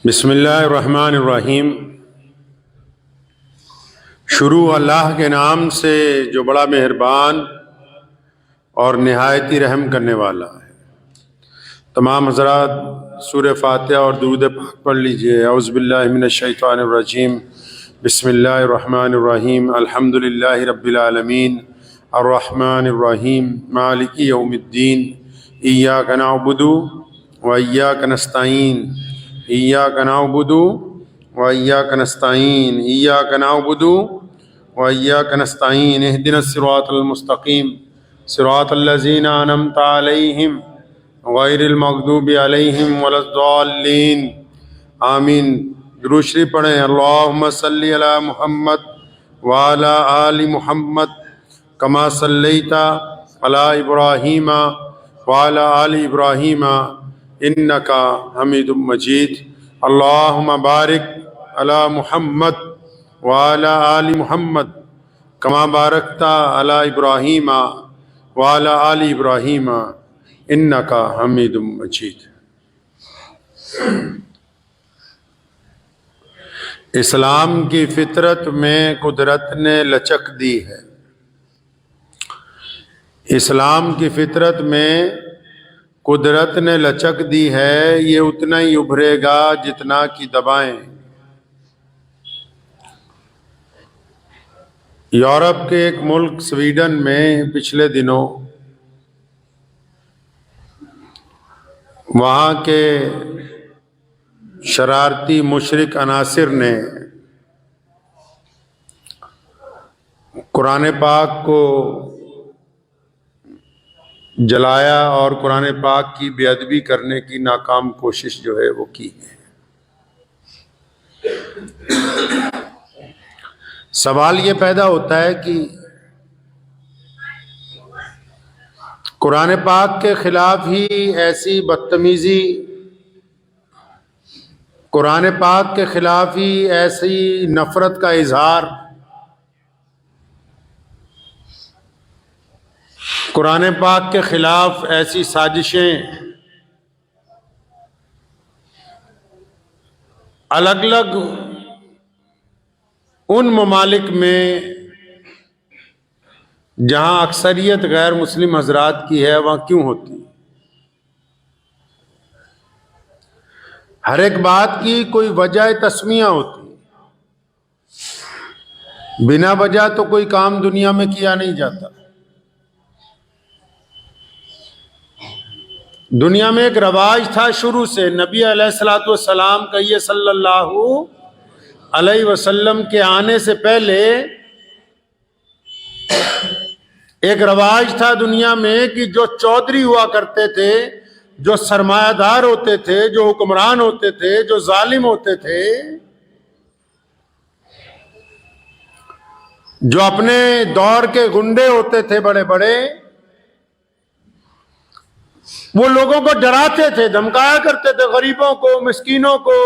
بسم اللہ الرحمن الرحیم۔ شروع اللہ کے نام سے جو بڑا مہربان اور نہایت ہی رحم کرنے والا ہے۔ تمام حضرات سورہ فاتحہ اور درود پاک پڑھ لیجئے۔ اعوذ باللہ من الشیطان الرجیم، بسم اللہ الرحمن الرحیم، الحمد للہ رب العالمین، الرحمن الرحیم، مالک یوم الدین، ایاک نعبد و ایاک نستعین، ایاک نعبد و ایاک نستعین، ایاک نعبد و ایاک نستعین، اہدنا الصراط المستقیم، صراط الذین انعمت علیہم غیر المغضوب علیہم ولا الضالین، آمین۔ درود شریف پڑھیں۔ اللہم صلی علی محمد وعلی آل محمد کما صلیت علی ابراہیم وعلی آل ابراہیم انکا حمید مجید۔ اللہم بارک علی محمد وعلی آل محمد کما بارکت علی ابراہیم وعلی آل ابراہیم انکا حمید مجید۔ اسلام کی فطرت میں قدرت نے لچک دی ہے۔ اسلام کی فطرت میں قدرت نے لچک دی ہے، یہ اتنا ہی ابھرے گا جتنا کی دبائیں۔ یورپ کے ایک ملک سویڈن میں پچھلے دنوں وہاں کے شرارتی مشرک عناصر نے قرآن پاک کو جلایا اور قرآن پاک کی بے ادبی کرنے کی ناکام کوشش جو ہے وہ کی ہے۔ سوال یہ پیدا ہوتا ہے کہ قرآن پاک کے خلاف ہی ایسی بدتمیزی، قرآن پاک کے خلاف ہی ایسی نفرت کا اظہار، قرآن پاک کے خلاف ایسی سازشیں الگ الگ ان ممالک میں جہاں اکثریت غیر مسلم حضرات کی ہے وہاں کیوں ہوتی؟ ہر ایک بات کی کوئی وجہ تسمیہ ہوتی، بنا وجہ تو کوئی کام دنیا میں کیا نہیں جاتا۔ دنیا میں ایک رواج تھا شروع سے، نبی علیہ الصلوۃ والسلام کہیے صلی اللہ علیہ وسلم کے آنے سے پہلے ایک رواج تھا دنیا میں کہ جو چودھری ہوا کرتے تھے، جو سرمایہ دار ہوتے تھے، جو حکمران ہوتے تھے، جو ظالم ہوتے تھے، جو اپنے دور کے گنڈے ہوتے تھے بڑے بڑے، وہ لوگوں کو ڈراتے تھے، دھمکایا کرتے تھے، غریبوں کو، مسکینوں کو،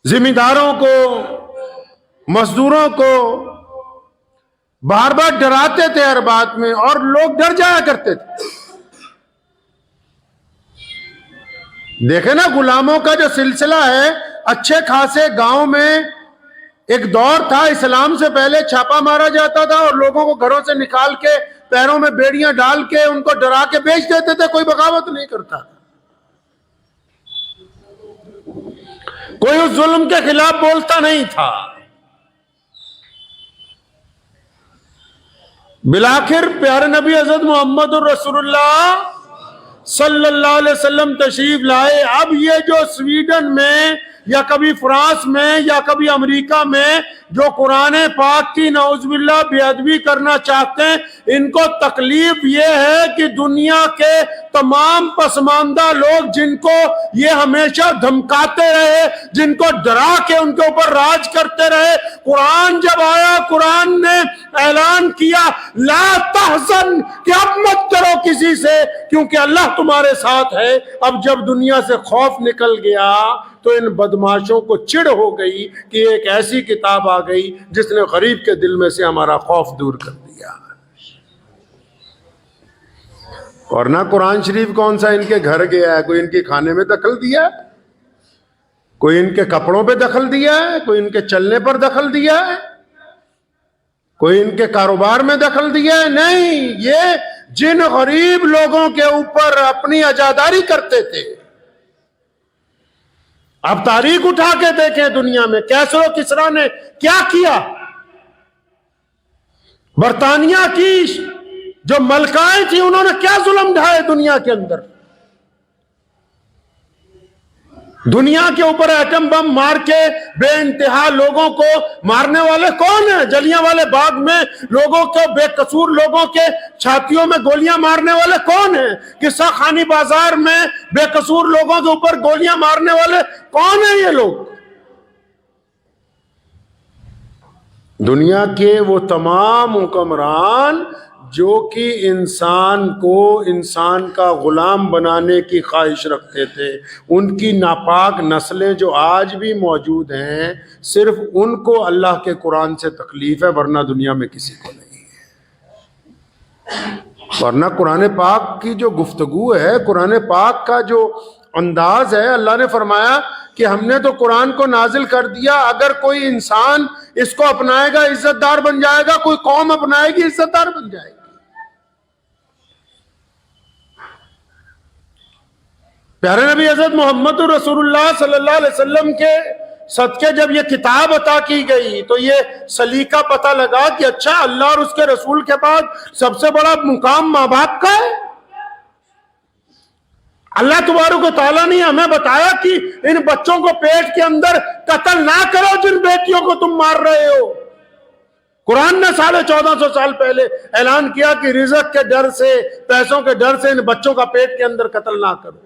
ذمہ داروں کو، مزدوروں کو بار بار ڈراتے تھے ہر بات میں، اور لوگ ڈر جایا کرتے تھے۔ دیکھیں نا، غلاموں کا جو سلسلہ ہے، اچھے خاصے گاؤں میں ایک دور تھا، اسلام سے پہلے چھاپا مارا جاتا تھا اور لوگوں کو گھروں سے نکال کے پیروں میں بیڑیاں ڈال کے ان کو ڈرا کے بیچ دیتے تھے، کوئی بغاوت نہیں کرتا، کوئی اس ظلم کے خلاف بولتا نہیں تھا۔ بالآخر پیارے نبی حضرت محمد الرسول اللہ صلی اللہ علیہ وسلم تشریف لائے۔ اب یہ جو سویڈن میں یا کبھی فرانس میں یا کبھی امریکہ میں جو قرآن پاک کی نعوذ باللہ بے ادبی کرنا چاہتے ہیں، ان کو تکلیف یہ ہے کہ دنیا کے تمام پسماندہ لوگ جن کو یہ ہمیشہ دھمکاتے رہے، جن کو ڈرا کے ان کے اوپر راج کرتے رہے، قرآن جب آیا قرآن نے اعلان کیا لا تحزن کہ اب مت ڈرو کسی سے کیونکہ اللہ تمہارے ساتھ ہے۔ اب جب دنیا سے خوف نکل گیا تو ان بدماشوں کو چڑ ہو گئی کہ ایک ایسی کتاب آ گئی جس نے غریب کے دل میں سے ہمارا خوف دور کر دیا۔ اور نہ قرآن شریف کون سا ان کے گھر گیا ہے، کوئی ان کے کھانے میں دخل دیا ہے، کوئی ان کے کپڑوں پہ دخل دیا ہے، کوئی ان کے چلنے پر دخل دیا ہے، کوئی ان کے کاروبار میں دخل دیا ہے؟ نہیں، یہ جن غریب لوگوں کے اوپر اپنی عزاداری کرتے تھے۔ اب تاریخ اٹھا کے دیکھیں دنیا میں کیسر و کسریٰ نے کیا کیا، برطانیہ کی جو ملکائیں تھیں انہوں نے کیا ظلم ڈھائے دنیا کے اندر۔ دنیا کے اوپر ایٹم بم مار کے بے انتہا لوگوں کو مارنے والے کون ہیں؟ جلیاں والے باغ میں لوگوں کو، بے قصور لوگوں کے چھاتیوں میں گولیاں مارنے والے کون ہیں؟ قصہ خانی بازار میں بے قصور لوگوں کے اوپر گولیاں مارنے والے کون ہیں؟ یہ لوگ دنیا کے وہ تمام حکمران جو کہ انسان کو انسان کا غلام بنانے کی خواہش رکھتے تھے، ان کی ناپاک نسلیں جو آج بھی موجود ہیں، صرف ان کو اللہ کے قرآن سے تکلیف ہے، ورنہ دنیا میں کسی کو نہیں ہے۔ ورنہ قرآن پاک کی جو گفتگو ہے، قرآن پاک کا جو انداز ہے، اللہ نے فرمایا کہ ہم نے تو قرآن کو نازل کر دیا، اگر کوئی انسان اس کو اپنائے گا عزت دار بن جائے گا، کوئی قوم اپنائے گی عزت دار بن جائے گی۔ پیارے نبی حضرت محمد رسول اللہ صلی اللہ علیہ وسلم کے صدقے جب یہ کتاب عطا کی گئی تو یہ سلیقہ پتہ لگا کہ اچھا اللہ اور اس کے رسول کے بعد سب سے بڑا مقام ماں باپ کا ہے۔ اللہ تبارک و تعالیٰ نے ہمیں بتایا کہ ان بچوں کو پیٹ کے اندر قتل نہ کرو جن بیٹیوں کو تم مار رہے ہو۔ قرآن نے 1450 سال پہلے اعلان کیا کہ رزق کے ڈر سے، پیسوں کے ڈر سے ان بچوں کا پیٹ کے اندر قتل نہ کرو۔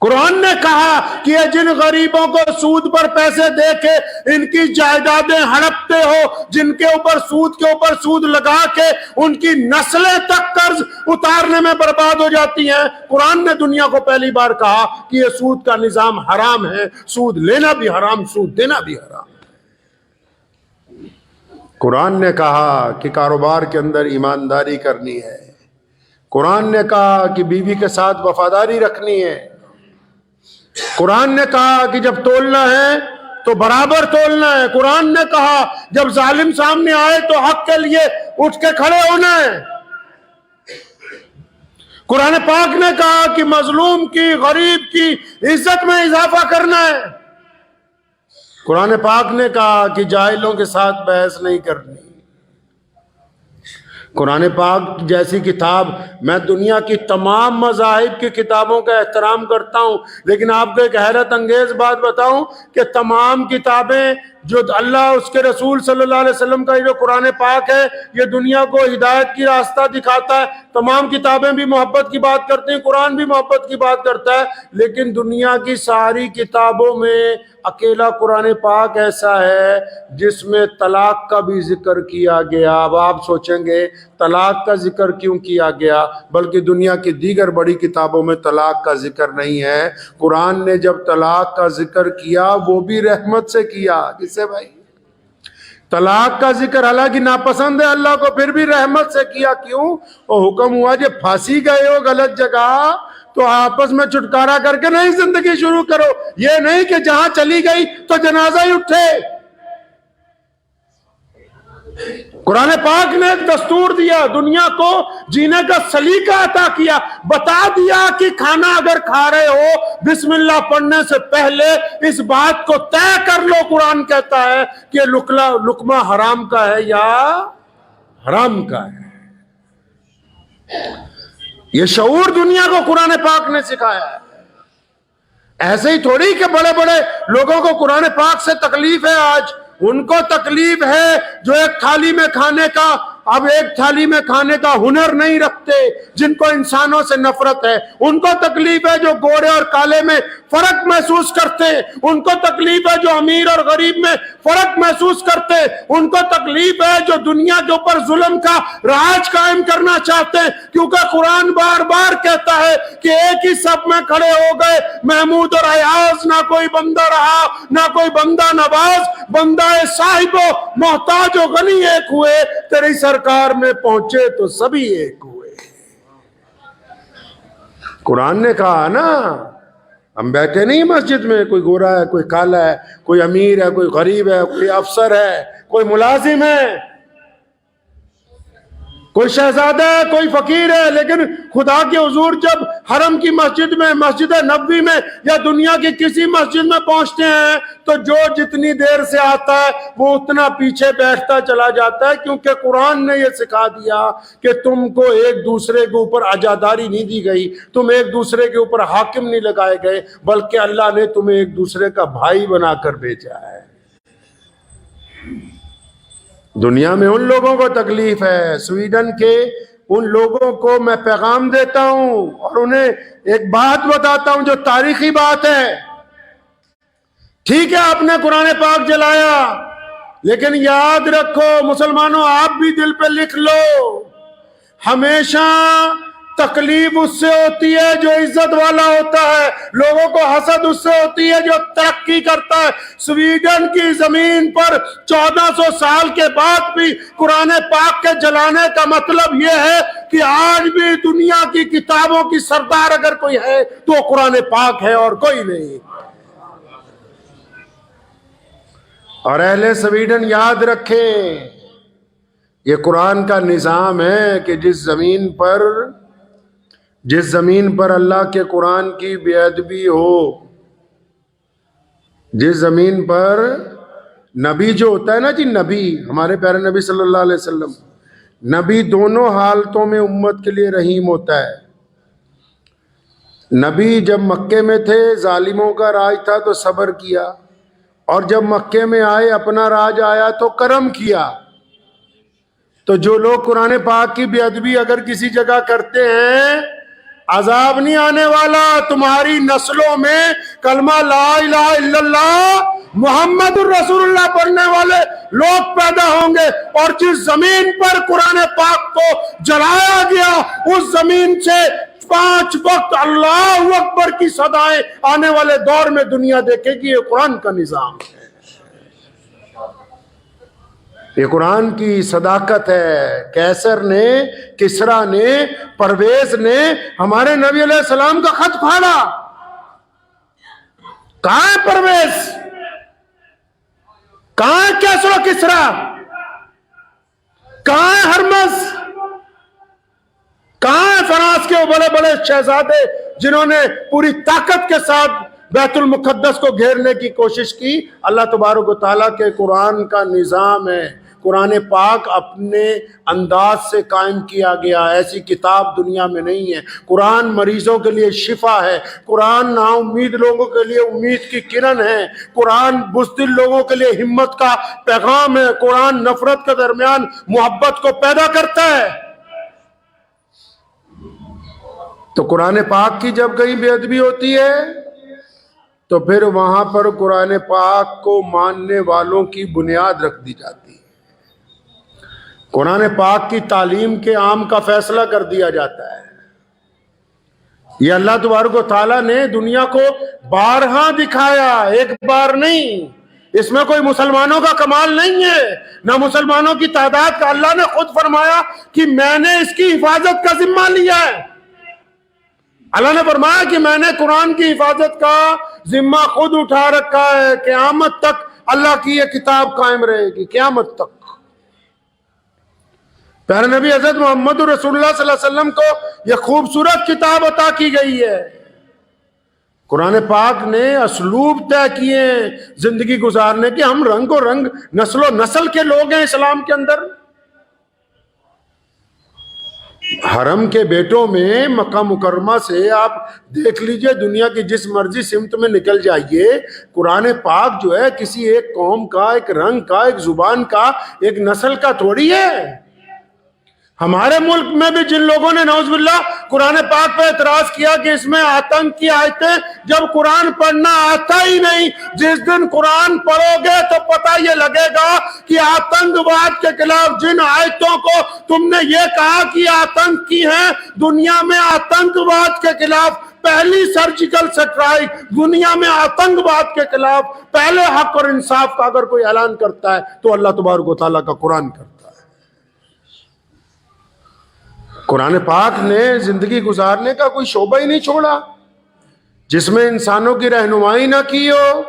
قرآن نے کہا کہ یہ جن غریبوں کو سود پر پیسے دے کے ان کی جائیدادیں ہڑپتے ہو، جن کے اوپر سود لگا کے ان کی نسلیں تک قرض اتارنے میں برباد ہو جاتی ہیں، قرآن نے دنیا کو پہلی بار کہا کہ یہ سود کا نظام حرام ہے، سود لینا بھی حرام، سود دینا بھی حرام۔ قرآن نے کہا کہ کاروبار کے اندر ایمانداری کرنی ہے، قرآن نے کہا کہ بیوی کے ساتھ وفاداری رکھنی ہے، قرآن نے کہا کہ جب تولنا ہے تو برابر تولنا ہے، قرآن نے کہا جب ظالم سامنے آئے تو حق کے لیے اٹھ کے کھڑے ہونا ہے، قرآن پاک نے کہا کہ مظلوم کی، غریب کی عزت میں اضافہ کرنا ہے، قرآن پاک نے کہا کہ جاہلوں کے ساتھ بحث نہیں کرنی۔ قرآن پاک جیسی کتاب، میں دنیا کی تمام مذاہب کی کتابوں کا احترام کرتا ہوں، لیکن آپ کو ایک حیرت انگیز بات بتاؤں کہ تمام کتابیں جو اللہ اس کے رسول صلی اللہ علیہ وسلم کا جو قرآن پاک ہے یہ دنیا کو ہدایت کی راستہ دکھاتا ہے، تمام کتابیں بھی محبت کی بات کرتے ہیں، قرآن بھی محبت کی بات کرتا ہے، لیکن دنیا کی ساری کتابوں میں اکیلا قرآن پاک ایسا ہے جس میں طلاق کا بھی ذکر کیا گیا۔ اب آپ سوچیں گے طلاق کا ذکر کیوں کیا گیا، بلکہ دنیا کی دیگر بڑی کتابوں میں طلاق کا ذکر نہیں ہے۔ قرآن نے جب طلاق کا ذکر کیا وہ بھی رحمت سے کیا۔ کس سے بھائی؟ طلاق کا ذکر حالانکہ ناپسند ہے اللہ کو، پھر بھی رحمت سے کیا۔ کیوں؟ وہ حکم ہوا جب پھانسی گئے ہو غلط جگہ تو آپس میں چھٹکارا کر کے نہیں زندگی شروع کرو، یہ نہیں کہ جہاں چلی گئی تو جنازہ ہی اٹھے۔ قرآن پاک نے ایک دستور دیا، دنیا کو جینے کا سلیقہ عطا کیا، بتا دیا کہ کھانا اگر کھا رہے ہو بسم اللہ پڑھنے سے پہلے اس بات کو طے کر لو، قرآن کہتا ہے کہ لقمہ حرام کا ہے یا حرام کا ہے۔ یہ شعور دنیا کو قرآن پاک نے سکھایا ہے۔ ایسے ہی تھوڑی کہ بڑے بڑے لوگوں کو قرآن پاک سے تکلیف ہے، آج ان کو تکلیف ہے جو ایک تھالی میں کھانے کا، اب ایک تھالی میں کھانے کا ہنر نہیں رکھتے، جن کو انسانوں سے نفرت ہے، ان کو تکلیف ہے جو گورے اور کالے میں فرق محسوس کرتے، ان کو تکلیف ہے جو امیر اور غریب میں فرق محسوس کرتے، ان کو تکلیف ہے جو دنیا کے اوپر ظلم کا راج قائم کرنا چاہتے ہیں، کیونکہ قرآن بار بار کہتا ہے کہ ایک ہی صف میں کھڑے ہو گئے محمود اور ایاز، نہ کوئی بندہ رہا نہ کوئی بندہ نواز، بندہ صاحب و محتاج و غنی ایک ہوئے، تیری سرکار میں پہنچے تو سبھی ایک ہوئے۔ قرآن نے کہا نا، ہم بیٹھے نہیں مسجد میں، کوئی گورا ہے کوئی کالا ہے، کوئی امیر ہے کوئی غریب ہے، کوئی افسر ہے کوئی ملازم ہے، کوئی شہزادہ ہے کوئی فقیر ہے، لیکن خدا کے حضور جب حرم کی مسجد میں، مسجد نبوی میں یا دنیا کی کسی مسجد میں پہنچتے ہیں تو جو جتنی دیر سے آتا ہے وہ اتنا پیچھے بیٹھتا چلا جاتا ہے، کیونکہ قرآن نے یہ سکھا دیا کہ تم کو ایک دوسرے کے اوپر عزاداری نہیں دی گئی، تم ایک دوسرے کے اوپر حاکم نہیں لگائے گئے، بلکہ اللہ نے تمہیں ایک دوسرے کا بھائی بنا کر بھیجا ہے۔ دنیا میں ان لوگوں کو تکلیف ہے، سویڈن کے ان لوگوں کو میں پیغام دیتا ہوں اور انہیں ایک بات بتاتا ہوں جو تاریخی بات ہے۔ ٹھیک ہے آپ نے قرآن پاک جلایا، لیکن یاد رکھو مسلمانوں، آپ بھی دل پہ لکھ لو، ہمیشہ تکلیف اس سے ہوتی ہے جو عزت والا ہوتا ہے، لوگوں کو حسد اس سے ہوتی ہے جو ترقی کرتا ہے۔ سویڈن کی زمین پر 1400 سال کے بعد بھی قرآن پاک کے جلانے کا مطلب یہ ہے کہ آج بھی دنیا کی کتابوں کی سردار اگر کوئی ہے تو قرآن پاک ہے اور کوئی نہیں۔ اور اہل سویڈن یاد رکھیں، یہ قرآن کا نظام ہے کہ جس زمین پر اللہ کے قرآن کی بے ادبی ہو، جس زمین پر نبی جو ہوتا ہے نا جی، نبی ہمارے پیارے نبی صلی اللہ علیہ وسلم، نبی دونوں حالتوں میں امت کے لیے رحیم ہوتا ہے۔ نبی جب مکے میں تھے ظالموں کا راج تھا تو صبر کیا، اور جب مکے میں آئے اپنا راج آیا تو کرم کیا۔ تو جو لوگ قرآن پاک کی بے ادبی اگر کسی جگہ کرتے ہیں، عذاب نہیں آنے والا، تمہاری نسلوں میں کلمہ لا الہ الا اللہ محمد الرسول اللہ پڑھنے والے لوگ پیدا ہوں گے، اور جس زمین پر قرآن پاک کو جلایا گیا اس زمین سے 5 وقت اللہ اکبر کی صدائیں آنے والے دور میں دنیا دیکھے گی۔ یہ قرآن کا نظام ہے، یہ قرآن کی صداقت ہے۔ کیسر نے، کسرا نے، پرویز نے ہمارے نبی علیہ السلام کا خط پھاڑا۔ کہاں ہے پرویز؟ کہاں ہے کیسر و کسرا؟ کہاں ہے ہرمز؟ کہاں ہے فرانس کے وہ بڑے بڑے شہزادے جنہوں نے پوری طاقت کے ساتھ بیت المقدس کو گھیرنے کی کوشش کی؟ اللہ تبارک و تعالیٰ کے قرآن کا نظام ہے۔ قرآن پاک اپنے انداز سے قائم کیا گیا، ایسی کتاب دنیا میں نہیں ہے۔ قرآن مریضوں کے لیے شفا ہے، قرآن نا امید لوگوں کے لیے امید کی کرن ہے، قرآن بزدل لوگوں کے لیے ہمت کا پیغام ہے، قرآن نفرت کے درمیان محبت کو پیدا کرتا ہے۔ تو قرآن پاک کی جب کہیں بے ادبی ہوتی ہے تو پھر وہاں پر قرآن پاک کو ماننے والوں کی بنیاد رکھ دی جاتی ہے، قرآن پاک کی تعلیم کے عام کا فیصلہ کر دیا جاتا ہے۔ یہ اللہ تبارک و تعالیٰ نے دنیا کو بارہا دکھایا، ایک بار نہیں۔ اس میں کوئی مسلمانوں کا کمال نہیں ہے، نہ مسلمانوں کی تعداد کا۔ اللہ نے خود فرمایا کہ میں نے اس کی حفاظت کا ذمہ لیا ہے۔ اللہ نے فرمایا کہ میں نے قرآن کی حفاظت کا ذمہ خود اٹھا رکھا ہے، قیامت تک اللہ کی یہ کتاب قائم رہے گی، قیامت تک۔ پیارے نبی حضرت محمد رسول اللہ صلی اللہ علیہ وسلم کو یہ خوبصورت کتاب عطا کی گئی ہے۔ قرآن پاک نے اسلوب طے کیے ہیں زندگی گزارنے کے۔ ہم رنگ و رنگ، نسل و نسل کے لوگ ہیں اسلام کے اندر۔ حرم کے بیٹوں میں مکہ مکرمہ سے آپ دیکھ لیجئے، دنیا کی جس مرضی سمت میں نکل جائیے، قرآن پاک جو ہے کسی ایک قوم کا، ایک رنگ کا، ایک زبان کا، ایک نسل کا تھوڑی ہے۔ ہمارے ملک میں بھی جن لوگوں نے نعوذ باللہ قرآن پاک پہ اعتراض کیا کہ اس میں آتنک کی آیتیں، جب قرآن پڑھنا آتا ہی نہیں، جس دن قرآن پڑھو گے تو پتہ یہ لگے گا کہ آتنک واد کے خلاف جن آیتوں کو تم نے یہ کہا کہ آتنک کی ہیں، دنیا میں آتنک واد کے خلاف پہلی سرجیکل سٹرائک، دنیا میں آتنک واد کے خلاف پہلے حق اور انصاف کا اگر کوئی اعلان کرتا ہے تو اللہ تبارک و تعالیٰ کا قرآن کرتا ہے۔ قرآن پاک نے زندگی گزارنے کا کوئی شعبہ ہی نہیں چھوڑا جس میں انسانوں کی رہنمائی نہ کی ہو،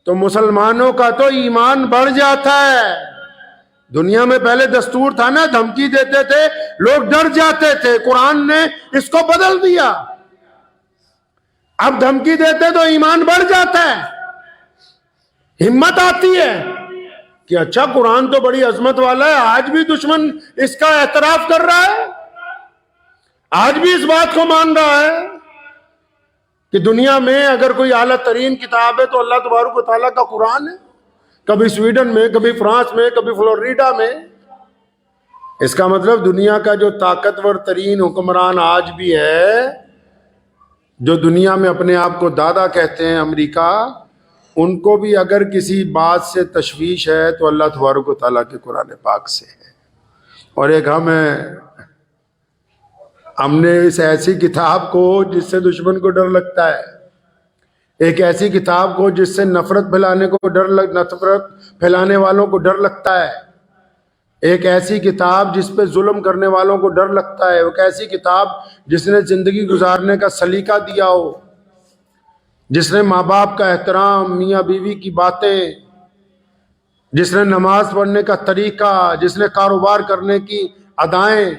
تو مسلمانوں کا تو ایمان بڑھ جاتا ہے۔ دنیا میں پہلے دستور تھا نا، دھمکی دیتے تھے، لوگ ڈر جاتے تھے، قرآن نے اس کو بدل دیا۔ اب دھمکی دیتے تو ایمان بڑھ جاتا ہے، ہمت آتی ہے کہ اچھا قرآن تو بڑی عظمت والا ہے، آج بھی دشمن اس کا اعتراف کر رہا ہے، آج بھی اس بات کو مان رہا ہے کہ دنیا میں اگر کوئی اعلیٰ ترین کتاب ہے تو اللہ تبارک و تعالیٰ کا قرآن ہے۔ کبھی سویڈن میں، کبھی فرانس میں، کبھی فلوریڈا میں۔ اس کا مطلب دنیا کا جو طاقتور ترین حکمران آج بھی ہے، جو دنیا میں اپنے آپ کو دادا کہتے ہیں، امریکہ، ان کو بھی اگر کسی بات سے تشویش ہے تو اللہ تبارک و تعالیٰ کے قرآن پاک سے ہے۔ اور ایک ہم نے اس ایسی کتاب کو جس سے دشمن کو ڈر لگتا ہے، ایک ایسی کتاب کو جس سے نفرت پھیلانے والوں کو ڈر لگتا ہے، ایک ایسی کتاب جس پہ ظلم کرنے والوں کو ڈر لگتا ہے، ایک ایسی کتاب جس نے زندگی گزارنے کا سلیقہ دیا ہو، جس نے ماں باپ کا احترام، میاں بیوی کی باتیں، جس نے نماز پڑھنے کا طریقہ، جس نے کاروبار کرنے کی ادائیں،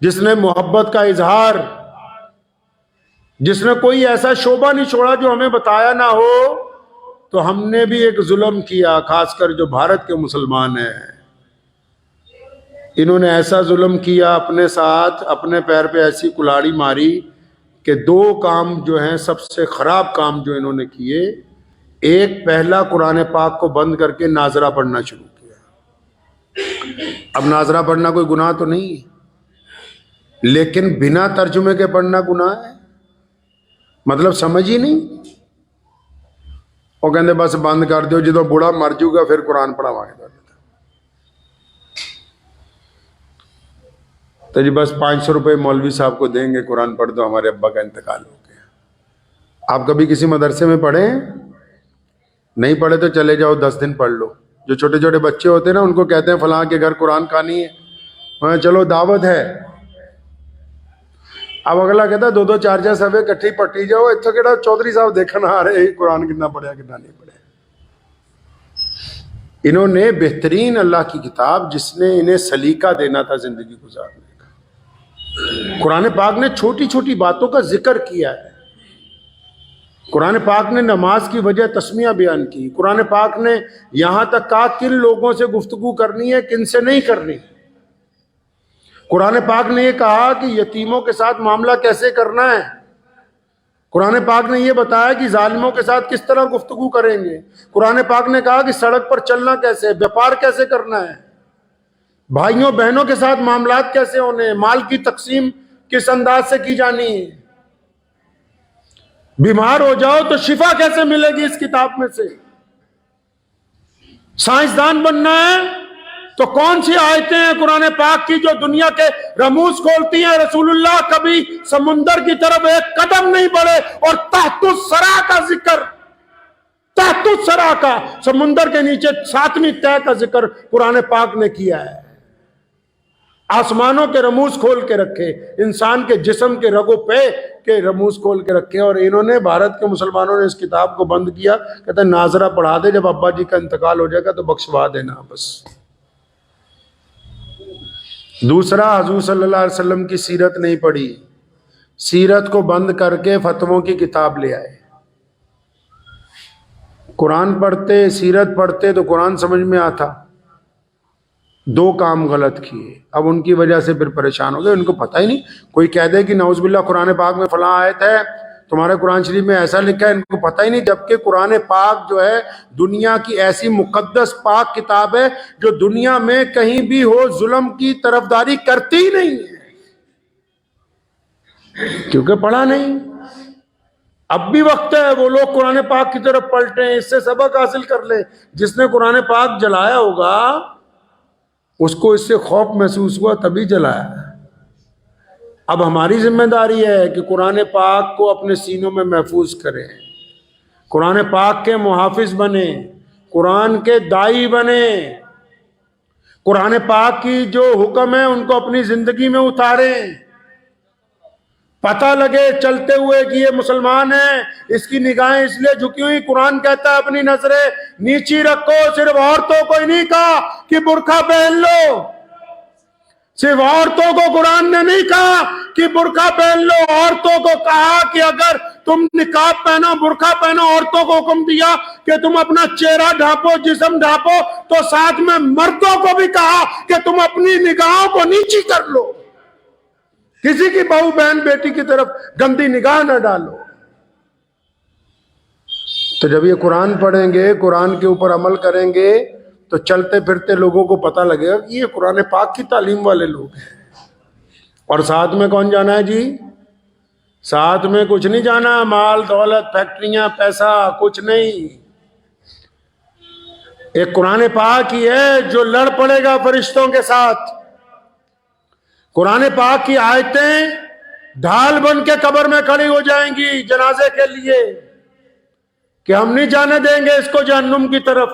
جس نے محبت کا اظہار، جس نے کوئی ایسا شعبہ نہیں چھوڑا جو ہمیں بتایا نہ ہو، تو ہم نے بھی ایک ظلم کیا، خاص کر جو بھارت کے مسلمان ہیں۔ انہوں نے ایسا ظلم کیا اپنے ساتھ، اپنے پیر پہ ایسی کلاڑی ماری کہ دو کام جو ہیں سب سے خراب کام جو انہوں نے کیے، ایک پہلا قرآن پاک کو بند کر کے ناظرہ پڑھنا شروع کیا۔ اب ناظرہ پڑھنا کوئی گناہ تو نہیں ہے، لیکن بنا ترجمے کے پڑھنا گناہ ہے، مطلب سمجھ ہی نہیں۔ وہ کہتے بس بند کر دیو، جدو بوڑھا مر جائے گا پھر قرآن پڑھاوا گے تو جی بس 500 روپے مولوی صاحب کو دیں گے، قرآن پڑھ دو، ہمارے ابا کا انتقال ہو گیا۔ آپ کبھی کسی مدرسے میں پڑھیں؟ نہیں پڑھے تو چلے جاؤ 10 دن پڑھ لو۔ جو چھوٹے چھوٹے بچے ہوتے ہیں نا، ان کو کہتے ہیں فلاں کے گھر قرآن خوانی ہے، چلو دعوت ہے۔ اب اگلا کہتا ہے 2-2 4-4 صفحے کٹھی پٹی جاؤ، اتنا کہڑا چودھری صاحب دیکھنا آ رہے قرآن کتنا پڑھیا کتنا نہیں پڑھیا۔ انہوں نے بہترین اللہ کی کتاب جس نے انہیں سلیقہ دینا تھا زندگی گزارنے کا، قرآن پاک نے چھوٹی چھوٹی باتوں کا ذکر کیا ہے۔ قرآن پاک نے نماز کی وجہ تسمیہ بیان کی، قرآن پاک نے یہاں تک کہا کن لوگوں سے گفتگو کرنی ہے، کن سے نہیں کرنی۔ قرآن پاک نے یہ کہا کہ یتیموں کے ساتھ معاملہ کیسے کرنا ہے، قرآن پاک نے یہ بتایا کہ ظالموں کے ساتھ کس طرح گفتگو کریں گے، قرآن پاک نے کہا کہ سڑک پر چلنا کیسے، بیپار کیسے کرنا ہے، بھائیوں بہنوں کے ساتھ معاملات کیسے ہونے ہیں، مال کی تقسیم کس انداز سے کی جانی ہے، بیمار ہو جاؤ تو شفا کیسے ملے گی اس کتاب میں سے، سائنسدان بننا ہے تو کون سی آیتیں ہیں قرآن پاک کی جو دنیا کے رموز کھولتی ہیں۔ رسول اللہ کبھی سمندر کی طرف ایک قدم نہیں بڑھے اور تحت الثری کا ذکر، تحت الثری کا، سمندر کے نیچے 7ویں تہہ کا ذکر قرآن پاک نے کیا ہے۔ آسمانوں کے رموز کھول کے رکھے، انسان کے جسم کے رگ و پے کے رموز کھول کے رکھے، اور انہوں نے بھارت کے مسلمانوں نے اس کتاب کو بند کیا۔ کہتے ہیں ناظرہ پڑھا دے، جب ابا جی کا انتقال ہو جائے گا تو بخشوا دینا بس۔ دوسرا، حضور صلی اللہ علیہ وسلم کی سیرت نہیں پڑھی، سیرت کو بند کر کے فتووں کی کتاب لے آئے۔ قرآن پڑھتے، سیرت پڑھتے تو قرآن سمجھ میں آتا، دو کام غلط کیے، اب ان کی وجہ سے پھر پریشان ہو گئے، ان کو پتہ ہی نہیں. کوئی کہہ دے کہ نعوذ باللہ قرآن پاک میں فلاں آیت ہے، تمہارے قرآن شریف میں ایسا لکھا ہے، ان کو پتہ ہی نہیں. جبکہ قرآن پاک جو ہے دنیا کی ایسی مقدس پاک کتاب ہے جو دنیا میں کہیں بھی ہو ظلم کی طرفداری کرتی ہی نہیں ہے، کیونکہ پڑھا نہیں. اب بھی وقت ہے وہ لوگ قرآن پاک کی طرف پلٹیں، اس سے سبق حاصل کر لیں. جس نے قرآن پاک جلایا ہوگا اس کو اس سے خوف محسوس ہوا تبھی جلایا. اب ہماری ذمہ داری ہے کہ قرآن پاک کو اپنے سینوں میں محفوظ کریں، قرآن پاک کے محافظ بنیں، قرآن کے داعی بنیں، قرآن پاک کی جو حکم ہے ان کو اپنی زندگی میں اتاریں. پتہ لگے چلتے ہوئے کہ یہ مسلمان ہے، اس کی نگاہیں اس لیے جھکی ہوئی. قرآن کہتا ہے اپنی نظریں نیچی رکھو. صرف عورتوں کو ہی نہیں کہا کہ برقع پہن لو، صرف عورتوں کو قرآن نے نہیں کہا کہ برقع پہن لو، عورتوں کو کہا کہ اگر تم نقاب پہنو، برقع پہنو. عورتوں کو حکم دیا کہ تم اپنا چہرہ ڈھانپو، جسم ڈھانپو. تو ساتھ میں مردوں کو بھی کہا کہ تم اپنی نگاہوں کو نیچی کر لو، کسی کی بہو بہن بیٹی کی طرف گندی نگاہ نہ ڈالو. تو جب یہ قرآن پڑھیں گے، قرآن کے اوپر عمل کریں گے، تو چلتے پھرتے لوگوں کو پتہ لگے گا کہ یہ قرآن پاک کی تعلیم والے لوگ ہیں. اور ساتھ میں کون جانا ہے جی؟ ساتھ میں کچھ نہیں جانا، مال دولت فیکٹریاں پیسہ کچھ نہیں. ایک قرآن پاک ہی ہے جو لڑ پڑے گا فرشتوں کے ساتھ. قرآن پاک کی آیتیں ڈھال بن کے قبر میں کھڑی ہو جائیں گی جنازے کے لیے کہ ہم نہیں جانے دیں گے اس کو جہنم کی طرف.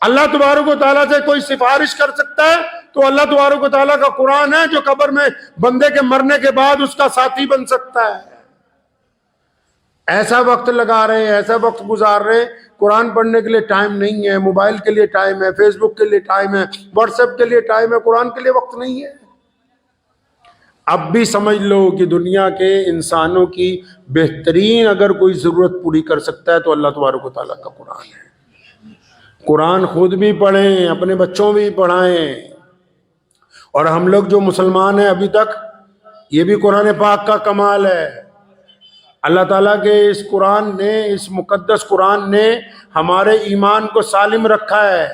اللہ تبارک و تعالیٰ سے کوئی سفارش کر سکتا ہے تو اللہ تبارک و تعالیٰ کا قرآن ہے جو قبر میں بندے کے مرنے کے بعد اس کا ساتھی بن سکتا ہے. ایسا وقت لگا رہے ہیں، ایسا وقت گزار رہے ہیں، قرآن پڑھنے کے لیے ٹائم نہیں ہے، موبائل کے لیے ٹائم ہے، فیس بک کے لیے ٹائم ہے، واٹس ایپ کے لیے ٹائم ہے، قرآن کے لیے وقت نہیں ہے. اب بھی سمجھ لو کہ دنیا کے انسانوں کی بہترین اگر کوئی ضرورت پوری کر سکتا ہے تو اللہ تبارک و تعالیٰ کا قرآن ہے. قرآن خود بھی پڑھیں، اپنے بچوں بھی پڑھائیں. اور ہم لوگ جو مسلمان ہیں ابھی تک، یہ بھی قرآن پاک کا کمال ہے. اللہ تعالیٰ کے اس قرآن نے، اس مقدس قرآن نے ہمارے ایمان کو سالم رکھا ہے،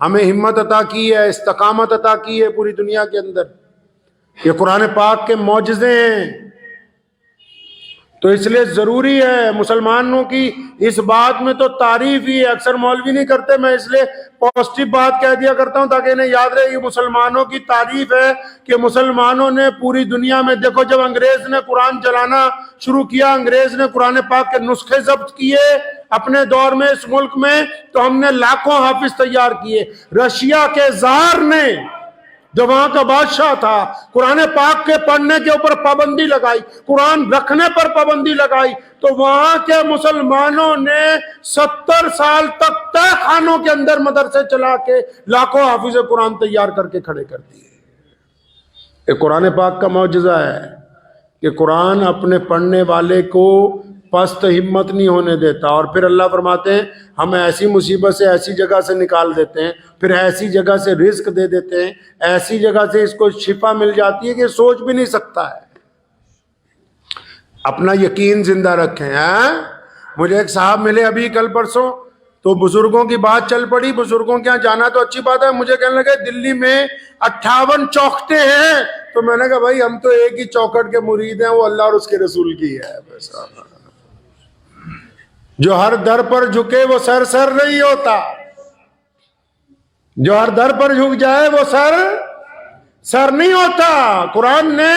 ہمیں ہمت عطا کی ہے، استقامت عطا کی ہے پوری دنیا کے اندر. یہ قرآن پاک کے معجزے ہیں. تو اس لیے ضروری ہے مسلمانوں کی اس بات میں تو تعریف ہی ہے. اکثر مولوی نہیں کرتے، میں اس لیے پازیٹیو بات کہہ دیا کرتا ہوں تاکہ انہیں یاد رہے. یہ مسلمانوں کی تعریف ہے کہ مسلمانوں نے پوری دنیا میں، دیکھو جب انگریز نے قرآن چلانا شروع کیا، انگریز نے قرآن پاک کے نسخے ضبط کیے اپنے دور میں اس ملک میں، تو ہم نے لاکھوں حافظ تیار کیے. رشیا کے زار نے، جو وہاں کا بادشاہ تھا، قرآن پاک کے پڑھنے کے اوپر پابندی لگائی، قرآن رکھنے پر پابندی لگائی، تو وہاں کے مسلمانوں نے 70 سال تک تہ خانوں کے اندر مدرسے چلا کے لاکھوں حافظ قرآن تیار کر کے کھڑے کر دیے. یہ قرآن پاک کا معجزہ ہے کہ قرآن اپنے پڑھنے والے کو پست ہمت نہیں ہونے دیتا. اور پھر اللہ فرماتے ہیں ہم ایسی مصیبت سے ایسی جگہ سے نکال دیتے ہیں، پھر ایسی جگہ سے رزق دے دیتے ہیں، ایسی جگہ سے اس کو شفا مل جاتی ہے کہ سوچ بھی نہیں سکتا ہے. اپنا یقین زندہ رکھیں. مجھے ایک صاحب ملے ابھی کل پرسوں، تو بزرگوں کی بات چل پڑی. بزرگوں کے یہاں جانا تو اچھی بات ہے. مجھے کہنے لگے دلی میں 58 چوکھٹیں ہیں. تو میں نے کہا بھائی ہم تو ایک ہی چوکھٹ کے مرید ہیں، وہ اللہ اور اس کے رسول کی ہے. جو ہر در پر جھکے وہ سر سر نہیں ہوتا، جو ہر در پر جھک جائے وہ سر سر نہیں ہوتا. قرآن نے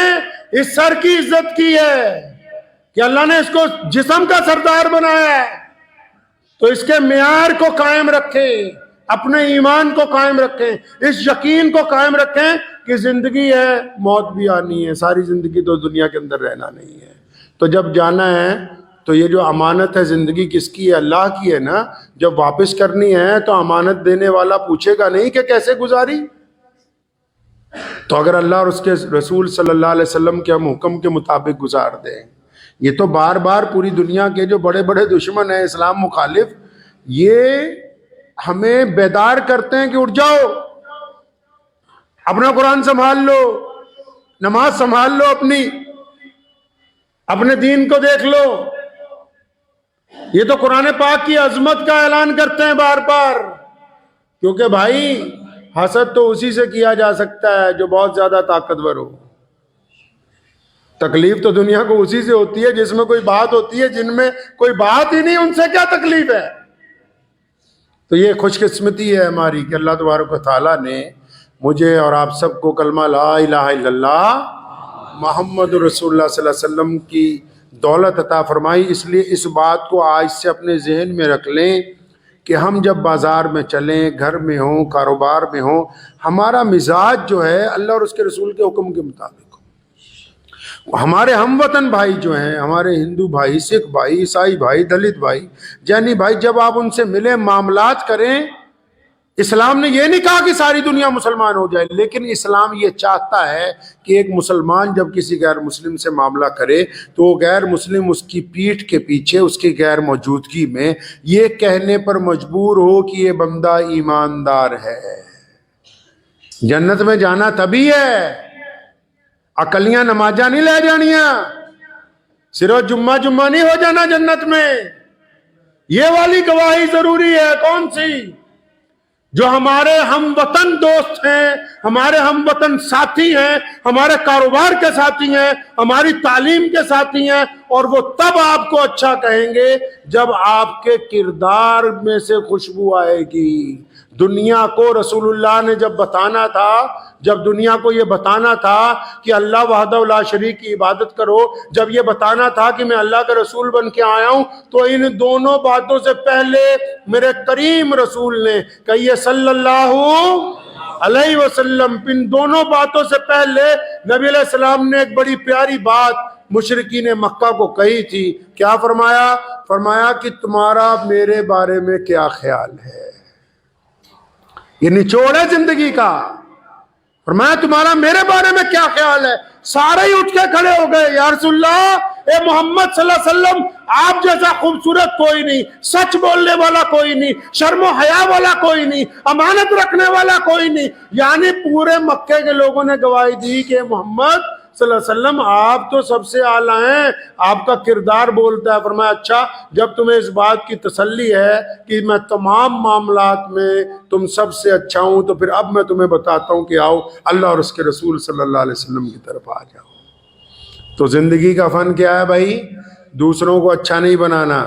اس سر کی عزت کی ہے کہ اللہ نے اس کو جسم کا سردار بنایا ہے. تو اس کے معیار کو قائم رکھیں، اپنے ایمان کو قائم رکھیں، اس یقین کو قائم رکھیں کہ زندگی ہے، موت بھی آنی ہے، ساری زندگی تو دنیا کے اندر رہنا نہیں ہے. تو جب جانا ہے تو یہ جو امانت ہے زندگی کس کی ہے؟ اللہ کی ہے نا. جب واپس کرنی ہے تو امانت دینے والا پوچھے گا نہیں کہ کیسے گزاری. تو اگر اللہ اور اس کے رسول صلی اللہ علیہ وسلم کے ہم حکم کے مطابق گزار دیں. یہ تو بار بار پوری دنیا کے جو بڑے بڑے دشمن ہیں اسلام مخالف، یہ ہمیں بیدار کرتے ہیں کہ اٹھ جاؤ، اپنا قرآن سنبھال لو، نماز سنبھال لو، اپنے دین کو دیکھ لو۔ یہ تو قرآن پاک کی عظمت کا اعلان کرتے ہیں بار بار، کیونکہ بھائی حسد تو اسی سے کیا جا سکتا ہے جو بہت زیادہ طاقتور ہو۔ تکلیف تو دنیا کو اسی سے ہوتی ہے جس میں کوئی بات ہوتی ہے، جن میں کوئی بات ہی نہیں ان سے کیا تکلیف ہے؟ تو یہ خوش قسمتی ہے ہماری کہ اللہ تبارک و تعالیٰ نے مجھے اور آپ سب کو کلمہ لا الہ الا اللہ محمد رسول اللہ صلی اللہ علیہ وسلم کی دولت عطا فرمائی۔ اس لیے اس بات کو آج سے اپنے ذہن میں رکھ لیں کہ ہم جب بازار میں چلیں، گھر میں ہوں، کاروبار میں ہوں، ہمارا مزاج جو ہے اللہ اور اس کے رسول کے حکم کے مطابق ہو۔ ہمارے ہم وطن بھائی جو ہیں، ہمارے ہندو بھائی، سکھ بھائی، عیسائی بھائی، دلت بھائی، جینی بھائی، جب آپ ان سے ملیں، معاملات کریں، اسلام نے یہ نہیں کہا کہ ساری دنیا مسلمان ہو جائے، لیکن اسلام یہ چاہتا ہے کہ ایک مسلمان جب کسی غیر مسلم سے معاملہ کرے تو وہ غیر مسلم اس کی پیٹھ کے پیچھے، اس کی غیر موجودگی میں یہ کہنے پر مجبور ہو کہ یہ بندہ ایماندار ہے۔ جنت میں جانا تبھی ہے، اکلیاں نمازاں نہیں لے جانیاں، صرف جمعہ نہیں ہو جانا جنت میں۔ یہ والی گواہی ضروری ہے، کون سی؟ جو ہمارے ہم وطن دوست ہیں، ہمارے ہم وطن ساتھی ہیں، ہمارے کاروبار کے ساتھی ہیں، ہماری تعلیم کے ساتھی ہیں، اور وہ تب آپ کو اچھا کہیں گے جب آپ کے کردار میں سے خوشبو آئے گی۔ دنیا کو رسول اللہ نے جب بتانا تھا، جب دنیا کو یہ بتانا تھا کہ اللہ وحدہ لا شریک کی عبادت کرو، جب یہ بتانا تھا کہ میں اللہ کا رسول بن کے آیا ہوں، تو ان دونوں باتوں سے پہلے میرے کریم رسول نے کہیے صلی اللہ علیہ وسلم، ان دونوں باتوں سے پہلے نبی علیہ السلام نے ایک بڑی پیاری بات مشرکین مکہ کو کہی تھی۔ کیا فرمایا؟ فرمایا کہ تمہارا میرے بارے میں کیا خیال ہے؟ یہ نچوڑ ہے زندگی کا۔ فرمایا تمہارا میرے بارے میں کیا خیال ہے؟ سارے ہی اٹھ کے کھڑے ہو گئے، یا رسول اللہ، اے محمد صلی اللہ علیہ وسلم، آپ جیسا خوبصورت کوئی نہیں، سچ بولنے والا کوئی نہیں، شرم و حیا والا کوئی نہیں، امانت رکھنے والا کوئی نہیں۔ یعنی پورے مکے کے لوگوں نے گواہی دی کہ محمد صلی اللہ علیہ وسلم آپ تو سب سے اعلیٰ ہیں، آپ کا کردار بولتا ہے۔ فرمایا اچھا، جب تمہیں اس بات کی تسلی ہے کہ میں تمام معاملات میں تم سب سے اچھا ہوں، تو پھر اب میں تمہیں بتاتا ہوں کہ آؤ اللہ اور اس کے رسول صلی اللہ علیہ وسلم کی طرف آ جاؤ۔ تو زندگی کا فن کیا ہے بھائی؟ دوسروں کو اچھا نہیں بنانا،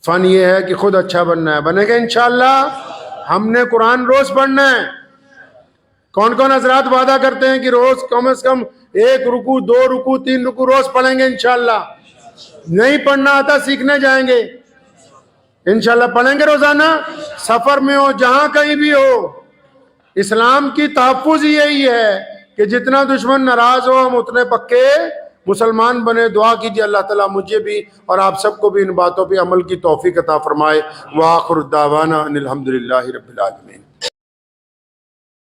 فن یہ ہے کہ خود اچھا بننا ہے۔ بنے گا انشاءاللہ؟ ہم نے قرآن روز پڑھنا ہے۔ کون کون حضرات وعدہ کرتے ہیں کہ روز کم از کم 1 رکوع 2 رکوع 3 رکوع روز پڑھیں گے انشاءاللہ؟ نہیں پڑھنا آتا سیکھنے جائیں گے انشاءاللہ، پڑھیں گے روزانہ، سفر میں ہو، جہاں کہیں بھی ہو۔ اسلام کی تحفظ یہی ہے کہ جتنا دشمن ناراض ہو ہم اتنے پکے مسلمان بنے۔ دعا کیجئے اللہ تعالیٰ مجھے بھی اور آپ سب کو بھی ان باتوں پہ عمل کی توفیق عطا فرمائے۔ وآخر دعوانا ان الحمدللہ رب العالمین۔